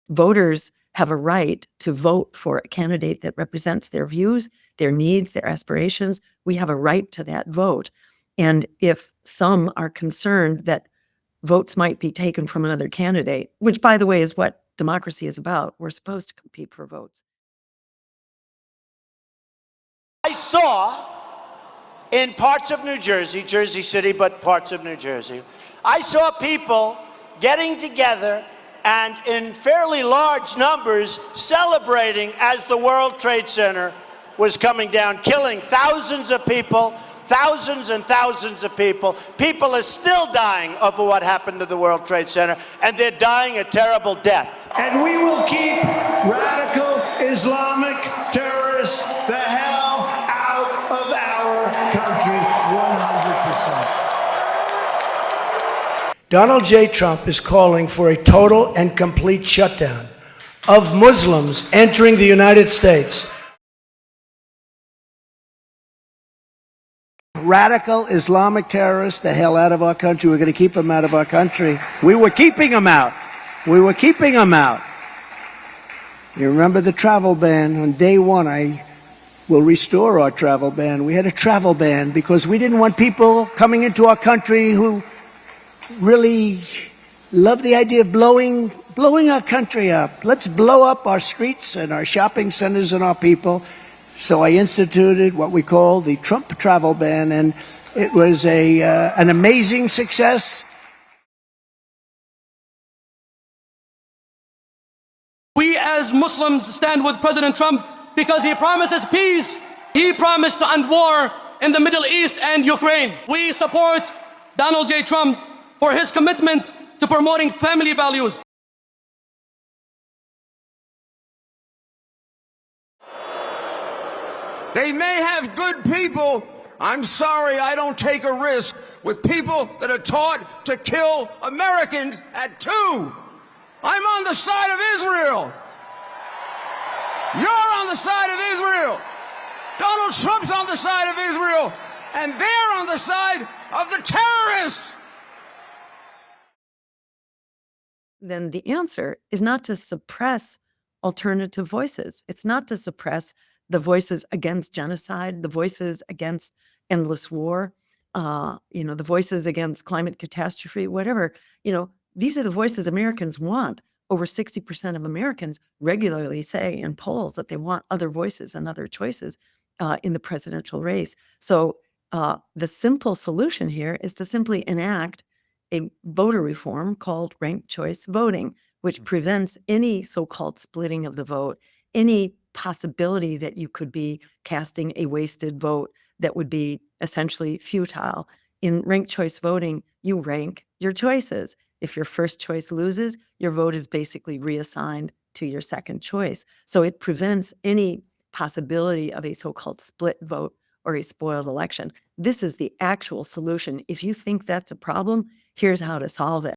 voters have a right to vote for a candidate that represents their views, their needs, their aspirations. We have a right to that vote. And if some are concerned that votes might be taken from another candidate, which, by the way, is what democracy is about, we're supposed to compete for votes. I saw in parts of New Jersey, Jersey City, but parts of New Jersey, I saw people getting together and in fairly large numbers celebrating as the World Trade Center was coming down, killing thousands of people, thousands and thousands of people. People are still dying over what happened to the World Trade Center, and they're dying a terrible death. And we will keep radical Islamic terrorists the hell out of our country, 100%. Donald J. Trump is calling for a total and complete shutdown of Muslims entering the United States. Radical Islamic terrorists the hell out of our country. We're going to keep them out of our country. We were keeping them out. We were keeping them out. You remember the travel ban? On day one, I will restore our travel ban. We had a travel ban because we didn't want people coming into our country who really love the idea of blowing our country up. Let's blow up our streets and our shopping centers and our people. So I instituted what we call the Trump travel ban, and it was an amazing success. We as Muslims stand with President Trump because he promises peace. He promised to end war in the Middle East and Ukraine. We support Donald J. Trump for his commitment to promoting family values. They may have good people. I'm sorry I don't take a risk with people that are taught to kill Americans at 2. I'm on the side of Israel. You're on the side of Israel. Donald Trump's on the side of Israel. And they're on the side of the terrorists. Then the answer is not to suppress alternative voices. It's not to suppress the voices against genocide, the voices against endless war, the voices against climate catastrophe, whatever. These are the voices Americans want. Over 60% of Americans regularly say in polls that they want other voices and other choices in the presidential race. So the simple solution here is to simply enact a voter reform called ranked choice voting, which prevents any so-called splitting of the vote, any possibility that you could be casting a wasted vote that would be essentially futile. In ranked choice voting, you rank your choices. If your first choice loses, your vote is basically reassigned to your second choice. So it prevents any possibility of a so-called split vote or a spoiled election. This is the actual solution. If you think that's a problem, here's how to solve it.